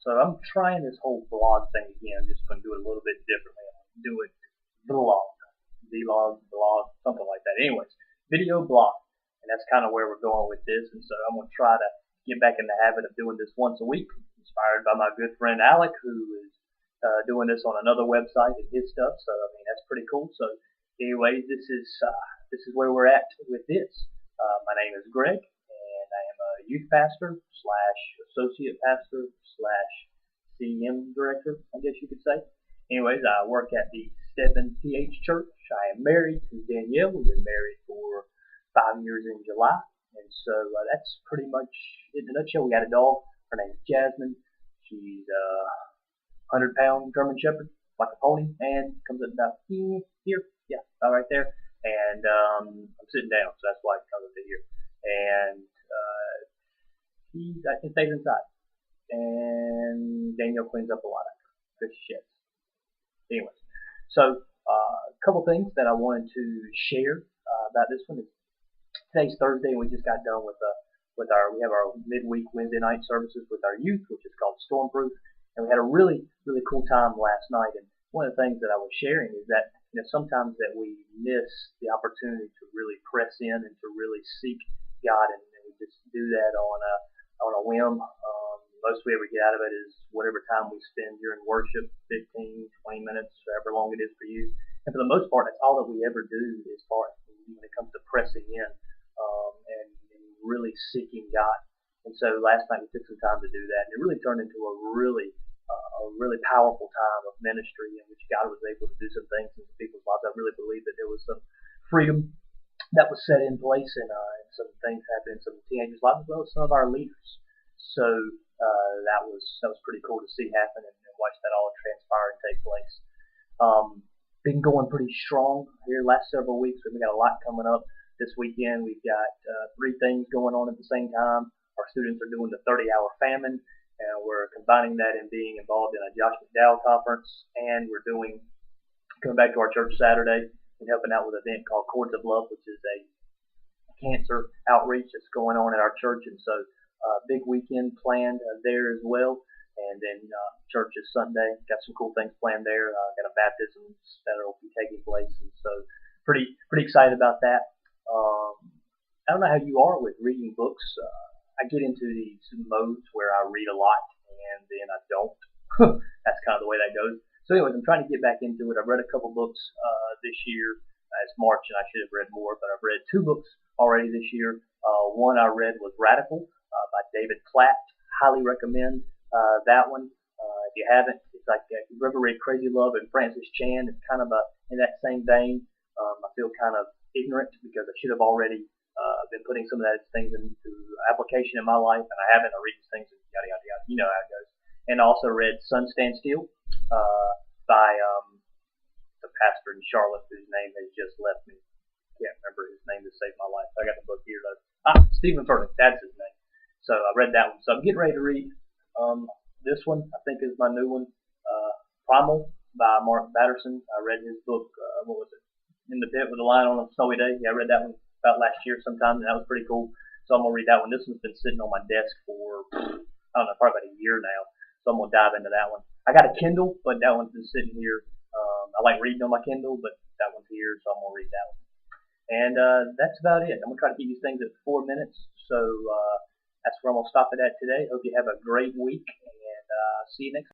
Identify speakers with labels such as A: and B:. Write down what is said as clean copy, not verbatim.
A: So I'm trying this whole blog thing again. I'm just going to do it a little bit differently. I'm going to do it vlog, something like that. Anyways, video blog. And that's kind of where we're going with this. And so I'm going to try to get back in the habit of doing this once a week, inspired by my good friend Alec, who is doing this on another website and his stuff. So, I mean, that's pretty cool. So, anyway, this is where we're at with this. My name is Greg, and I am a youth pastor / associate pastor / CM director, I guess you could say. Anyways, I work at the Stedman PH Church. I am married to Danielle. We've been married for 5 years in July. And so that's pretty much in a nutshell. We got a dog. Her name is Jasmine. She's a 100-pound German Shepherd, like a pony, and comes up about here. Yeah, about right there. And I'm sitting down, so that's why it comes up to here. And he stays inside. And Danielle cleans up a lot of fish sheds. Anyways, so a couple things that I wanted to share about this one. Today's Thursday, and we just got done with we have our midweek Wednesday night services with our youth, which is called Stormproof, and we had a really cool time last night. And one of the things that I was sharing is that sometimes that we miss the opportunity to really press in and to really seek God, and we just do that on a whim. Most we ever get out of it is whatever time we spend during worship, 15, 20 minutes, however long it is for you. And for the most part, that's all that we ever do as far as when it comes to pressing in and really seeking God. And so last night we took some time to do that, and it really turned into a really powerful time of ministry in which God was able to do some things in some people's lives. I really believe that there was some freedom that was set in place, and some things happened in some teenagers' lives as well as some of our leaders. So that was pretty cool to see happen and watch that all transpire and take place. Been going pretty strong here last several weeks. We got a lot coming up this weekend. We've got 3 things going on at the same time. Our students are doing the 30-hour famine, and we're combining that in being involved in a Josh McDowell conference, and we're coming back to our church Saturday and helping out with an event called Chords of Love, which is a cancer outreach that's going on at our church. And so big weekend planned there as well. And then church is Sunday. Got some cool things planned there. Got a baptism that will be taking place, and so pretty excited about that. I don't know how you are with reading books. I get into these modes where I read a lot and then I don't. That's kind of the way that goes. So anyways, I'm trying to get back into it. I've read a couple books this year. It's March and I should have read more, but I've read 2 books already this year. One I read was Radical by David Platt. Highly recommend that one. If you haven't, it's like if you've ever read Crazy Love and Francis Chan, it's kind of in that same vein. I feel kind of ignorant because I should have already been putting some of those things into application in my life, and I haven't. I read these things and yada yada yada. You know how it goes. And I also read Sun Stand Still by the pastor in Charlotte whose name has just left me. Can't remember his name to save my life. I got the book here though. Stephen Furtick, that's his name. So I read that one. So I'm getting ready to read this one. I think is my new one, Primal by Mark Batterson. I read his book. What was it? In the Pit with a Lion on a Snowy Day. Yeah, I read that one about last year sometime, and that was pretty cool. So I'm gonna read that one. This one's been sitting on my desk for I don't know, probably about a year now. So I'm gonna dive into that one. I got a Kindle, but that one's been sitting here. I like reading on my Kindle, but that one's here, so I'm gonna read that one. And that's about it. I'm gonna try to keep these things at 4 minutes. So that's where I'm gonna stop it at today. Hope you have a great week, and see you next time.